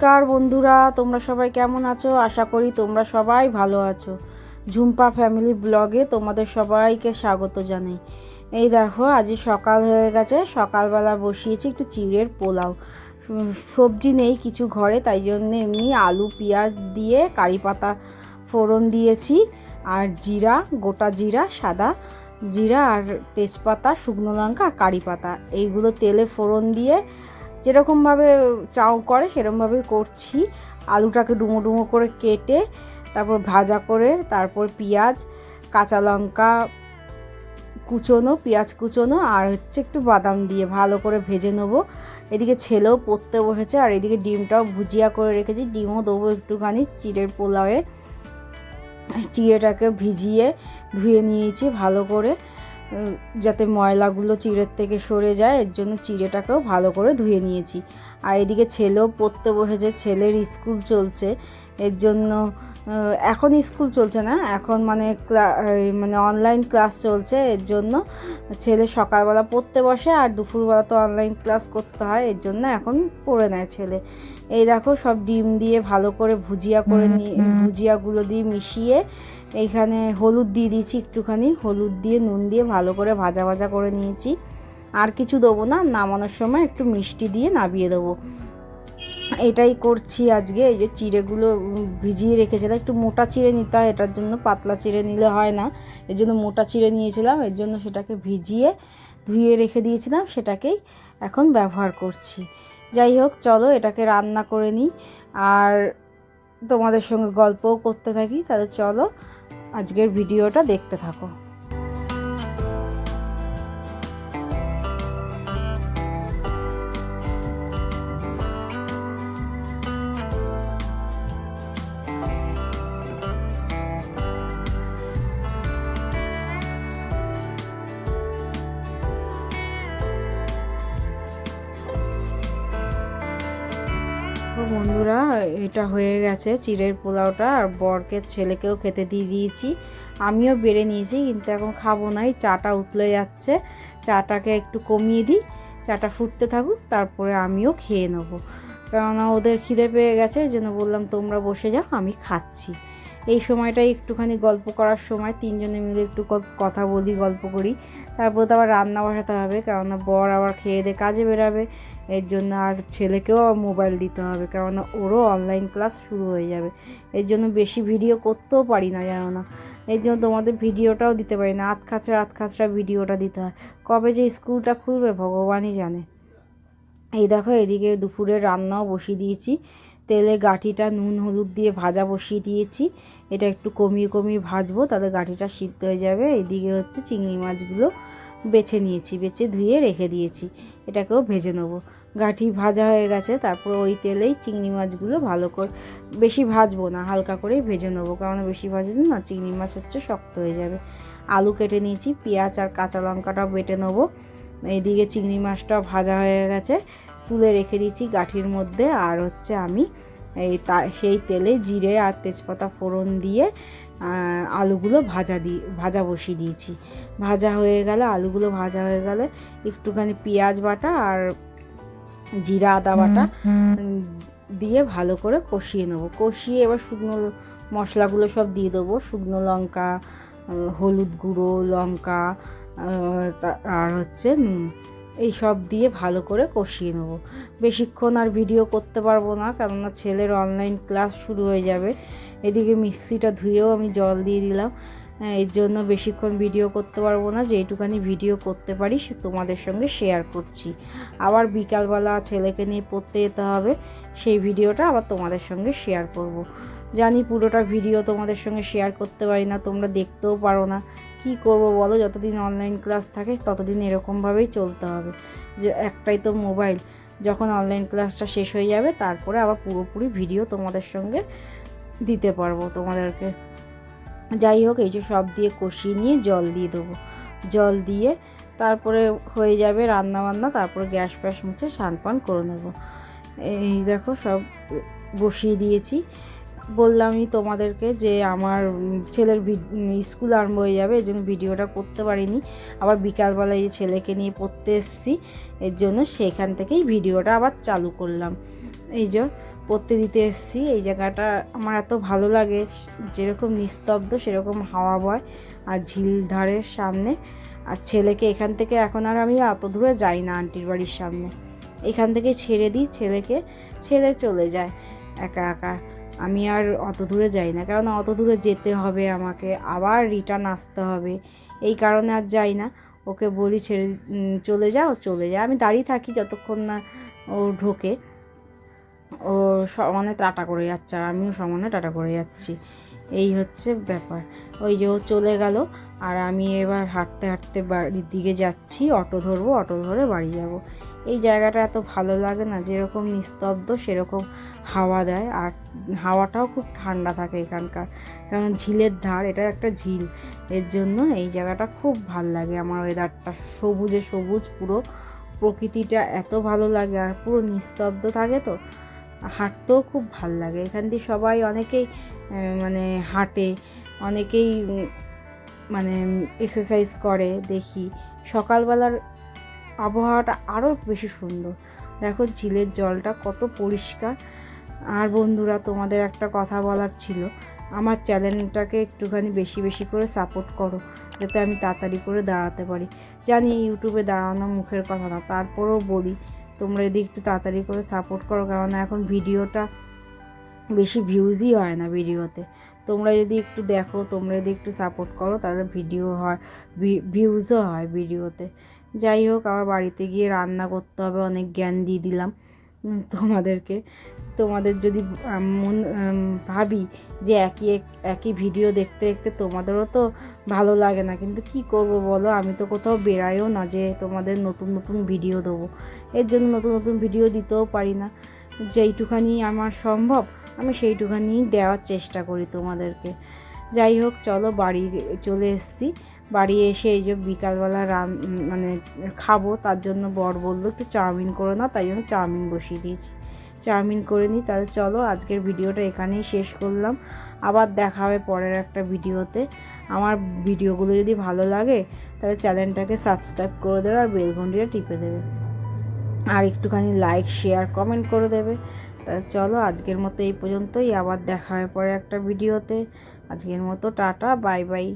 নমস্কার বন্ধুরা, তোমরা সবাই কেমন আছো? আশা করি তোমরা সবাই ভালো আছো। ঝুম্পা ফ্যামিলি ব্লগে তোমাদের সবাইকে স্বাগত জানাই। এই দেখো, আজ সকাল হয়ে গেছে, সকালবেলা বসিয়েছি একটু চিড়ের পোলাও। সবজি নেই কিছু ঘরে, তাই জন্য এমনি আলু পেঁয়াজ দিয়ে কারি পাতা ফোড়ন দিয়েছি, আর জিরা, গোটা জিরা, সাদা জিরা আর তেজপাতা, শুকনো লঙ্কা আর কারি পাতা, এইগুলো তেলে ফোড়ন দিয়ে যেরকমভাবে চাউ করে সেরকমভাবেই করছি। আলুটাকে ডুমো ডুমো করে কেটে তারপর ভাজা করে, তারপর পেঁয়াজ, কাঁচা লঙ্কা কুচোনো, পেঁয়াজ কুচোনো আর একটু বাদাম দিয়ে ভালো করে ভেজে নেবো। এদিকে ছেলেও পড়তে বসেছে, আর এদিকে ডিমটাও ভুজিয়া করে রেখেছি, ডিমও দেবো একটুখানি চিড়ের পোলাওয়ে। চিড়েটাকে ভিজিয়ে ধুয়ে নিয়েছি ভালো করে, যাতে ময়লাগুলো চিড়ের থেকে সরে যায়, এর জন্য চিড়েটাকেও ভালো করে ধুয়ে নিয়েছি। আর এদিকে ছেলেও পড়তে বসেছে, ছেলের স্কুল চলছে, এর জন্য এখন স্কুল চলছে না, এখন মানে অনলাইন ক্লাস চলছে, এর জন্য ছেলে সকালবেলা পড়তে বসে আর দুপুরবেলা তো অনলাইন ক্লাস করতে হয়, এর জন্য এখন পড়ে নেয় ছেলে। এই দেখো, সব ডিম দিয়ে ভালো করে ভুজিয়া করে নিয়ে, ভুজিয়াগুলো দিয়ে মিশিয়ে এইখানে হলুদ দিয়ে দিয়েছি, একটুখানি হলুদ দিয়ে নুন দিয়ে ভালো করে ভাজা ভাজা করে নিয়েছি। আর কিছু দেবো না, নামানোর সময় একটু মিষ্টি দিয়ে নামিয়ে দেবো। এটাই করছি আজকে। এই যে চিড়েগুলো ভিজিয়ে রেখেছিলাম, একটু মোটা চিড়ে নিতে হয়, এটার জন্য পাতলা চিড়ে নিলে হয় না, এর জন্য মোটা চিড়ে নিয়েছিলাম, এর জন্য সেটাকে ভিজিয়ে ধুয়ে রেখে দিয়েছিলাম, সেটাকেই এখন ব্যবহার করছি। যাই হোক, চলো এটাকে রান্না করে নিই আর তোমাদের সঙ্গে গল্পও করতে থাকি। তাহলে চলো আজকের ভিডিওটা দেখতে থাকো। বন্ধুরা, এটা হয়ে গেছে চিড়ের পোলাওটা, আর বরকে ছেলেকেও খেতে দিয়ে দিয়েছি, আমিও বেড়ে নিয়েছি, কিন্তু এখন খাবো না, এই চাটা উতলে যাচ্ছে, চাটাকে একটু কমিয়ে দিই, চাটা ফুটতে থাকুক, তারপরে আমিও খেয়ে নেবো, কেননা ওদের খিদে পেয়ে গেছে, এই জন্য বললাম তোমরা বসে যাও, আমি খাচ্ছি। এই সময়টাই একটুখানি গল্প করার সময়, তিনজনে মিলে একটু কথা বলি, গল্প করি, তারপর তো আবার রান্না বসাতে হবে, কেননা বর আবার খেয়ে দিয়ে কাজে বেরাবে, এর জন্য আর ছেলেকেও মোবাইল দিতে হবে, কেননা ওরও অনলাইন ক্লাস শুরু হয়ে যাবে, এর জন্য বেশি ভিডিও করতেও পারি না, জানো না, এর জন্য তোমাদের ভিডিওটাও দিতে পারি না, আধ খাঁচড়া ভিডিওটা দিতে হয়, কবে যে স্কুলটা খুলবে ভগবানই জানে। এই দেখো, এদিকে দুপুরে রান্নাও বসিয়ে দিয়েছি, তেলে গাঁঠিটা নুন হলুদ দিয়ে ভাজা বসিয়ে দিয়েছি, এটা একটু কমিয়ে কমিয়ে ভাজবো, তাহলে গাঁঠিটা সিদ্ধ হয়ে যাবে। এদিকে হচ্ছে চিংড়ি মাছগুলো বেছে নিয়েছি, বেছে ধুয়ে রেখে দিয়েছি, এটাকেও ভেজে নেবো। গাঁঠি ভাজা হয়ে গেছে, তারপর ওই তেলেই চিংড়ি মাছগুলো ভালো করে, বেশি ভাজবো না, হালকা করেই ভেজে নেবো, কারণ বেশি ভাজলে না চিংড়ি মাছ হচ্ছে শক্ত হয়ে যাবে। আলু কেটে নিয়েছি, পেঁয়াজ আর কাঁচা লঙ্কাটাও বেটে নেবো। এইদিকে চিংড়ি মাছটাও ভাজা হয়ে গেছে, তুলে রেখে দিয়েছি গাঁঠির মধ্যে। আর হচ্ছে আমি সেই তেলে জিরে আর তেজপাতা ফোড়ন দিয়ে আলুগুলো ভাজা বসিয়ে দিয়েছি। ভাজা হয়ে গেলে, আলুগুলো ভাজা হয়ে গেলে একটুখানি পেঁয়াজ বাটা আর জিরা আদা বাটা দিয়ে ভালো করে কষিয়ে নেবো। কষিয়ে এবার শুকনো মশলাগুলো সব দিয়ে দেবো, শুকনো লঙ্কা, হলুদ গুঁড়ো, লঙ্কা আর হচ্ছে নুন, এই সব দিয়ে ভালো করে কষিয়ে নেবো। বেশিক্ষণ আর ভিডিও করতে পারবো না, কেননা ছেলের অনলাইন ক্লাস শুরু হয়ে যাবে। এদিকে মিক্সিটা ধুয়েও আমি জল দিয়ে দিলাম, এর জন্য বেশিক্ষণ ভিডিও করতে পারবো না, যেটুকানি ভিডিও করতে পারি সে তোমাদের সঙ্গে শেয়ার করছি। আবার বিকালবেলা ছেলেকে নিয়ে পড়তে যেতে হবে, সেই ভিডিওটা আবার তোমাদের সঙ্গে শেয়ার করব। জানি পুরোটা ভিডিও তোমাদের সঙ্গে শেয়ার করতে পারি না, তোমরা দেখতেও পারো না, কি করব বলো, যতদিন অনলাইন ক্লাস থাকে ততদিন এরকমভাবেই চলতে হবে, যে একটাই তো মোবাইল, যখন অনলাইন ক্লাসটা শেষ হয়ে যাবে তারপরে আবার পুরোপুরি ভিডিও তোমাদের সঙ্গে দিতে পারবো তোমাদেরকে। যাই হোক, এই যে সব দিয়ে কষিয়ে নিয়ে জল দিয়ে দেবো, জল দিয়ে তারপরে হয়ে যাবে রান্না বান্না, তারপরে গ্যাস ফ্যাস মুছে স্নান পান করে নেবো। এই দেখো, সব বসিয়ে দিয়েছি। বললামই তোমাদেরকে যে আমার ছেলের স্কুল আরম্ভ হয়ে যাবে, এর জন্য ভিডিওটা করতে পারিনি। আবার বিকালবেলায় ছেলেকে নিয়ে পড়তে এসেছি, এর জন্য সেখান থেকেই ভিডিওটা আবার চালু করলাম। এই যে করতে দিতে এসেছি। এই জায়গাটা আমার এত ভালো লাগে, যেরকম নিস্তব্ধ সেরকম হাওয়া বয় আর ঝিল ধারের সামনে। আর ছেলেকে এখান থেকে এখন আর আমি অত দূরে যাই না আন্টির বাড়ির সামনে, এখান থেকে ছেড়ে দিই ছেলেকে, ছেলে চলে যায় একা একা। আমি আর অত দূরে যাই না, কারণ অত দূরে যেতে হবে আমাকে, আবার রিটার্ন আসতে হবে, এই কারণে আর যাই না। ওকে বলি ছেড়ে চলে যাও, চলে যায়। আমি দাঁড়িয়ে থাকি যতক্ষণ না ও ঢোকে। ও সমানে টাটা করে যাচ্ছে আর আমিও সমানে টাটা করে যাচ্ছি, এই হচ্ছে ব্যাপার। ওই যে ও চলে গেল, আর আমি এবার হাঁটতে হাঁটতে বাড়ির দিকে যাচ্ছি, অটো ধরবো, অটো ধরে বাড়ি যাব। এই জায়গাটা এত ভালো লাগে না, যেরকম নিস্তব্ধ সেরকম হাওয়া দেয়, আর হাওয়াটাও খুব ঠান্ডা থাকে এখানকার, কারণ ঝিলের ধার, এটা একটা ঝিল, এর জন্য এই জায়গাটা খুব ভাল লাগে আমার। ওয়েদারটা সবুজে সবুজ, পুরো প্রকৃতিটা এত ভালো লাগে, আর পুরো নিস্তব্ধ থাকে, তো হাঁটতেও খুব ভাল লাগে। এখান দিয়ে সবাই অনেকেই মানে হাঁটে, অনেকেই মানে এক্সারসাইজ করে দেখি। সকালবেলার আবহাওয়াটা আরও বেশি সুন্দর, দেখো ঝিলের জলটা কত পরিষ্কার। আর বন্ধুরা, তোমাদের একটা কথা বলার ছিল, আমার চ্যানেলটাকে একটুখানি বেশি বেশি করে সাপোর্ট করো, যাতে আমি তাড়াতাড়ি করে দাঁড়াতে পারি। জানি ইউটিউবে দাঁড়ানো মুখের কথা না, তারপরেও বলি তোমরা যদি একটু তাড়াতাড়ি করে সাপোর্ট করো, কারণ এখন ভিডিওটা বেশি ভিউজই হয় না ভিডিওতে। তোমরা যদি একটু দেখো, তোমরা যদি একটু সাপোর্ট করো, তাহলে ভিডিও হয়, ভিউজও হয় ভিডিওতে। যাই হোক, আবার বাড়িতে গিয়ে রান্না করতে হবে, অনেক জ্ঞান দিয়ে দিলাম তোমাদেরকে। তোমাদের যদি ভাবি যে একই ভিডিও দেখতে দেখতে তোমাদেরও তো ভালো লাগে না, কিন্তু কি করব বলো, আমি তো কোথাও বেরাইও না যে তোমাদের নতুন নতুন ভিডিও দেবো। এর জন্য নতুন নতুন ভিডিও দিতেও পারি না, যেইটুখানি আমার সম্ভব আমি সেইটুখানি দেওয়ার চেষ্টা করি তোমাদেরকে। যাই হোক, চলো বাড়ি চলে এসেছি। বাড়ি এসে এই যে বিকালবেলা মানে খাবো, তার জন্য বর বললো একটু চাউমিন করে নাও, তাই জন্য চাউমিন বসিয়ে দিয়েছি। চাউমিন করে নিই। তাহলে চলো, আজকের ভিডিওটা এখানেই শেষ করলাম, আবার দেখা হবে পরের একটা ভিডিওতে। আমার ভিডিওগুলো যদি ভালো লাগে তাহলে চ্যানেলটাকে সাবস্ক্রাইব করে দেবে, আর বেল ঘন্টিটা টিপে দেবে, আর একটুখানি লাইক শেয়ার কমেন্ট করে দেবে। তাহলে চলো, আজকের মতো এই পর্যন্তই, আবার দেখা হবে পরে একটা ভিডিওতে। আজকের মতো টাটা, বাই বাই।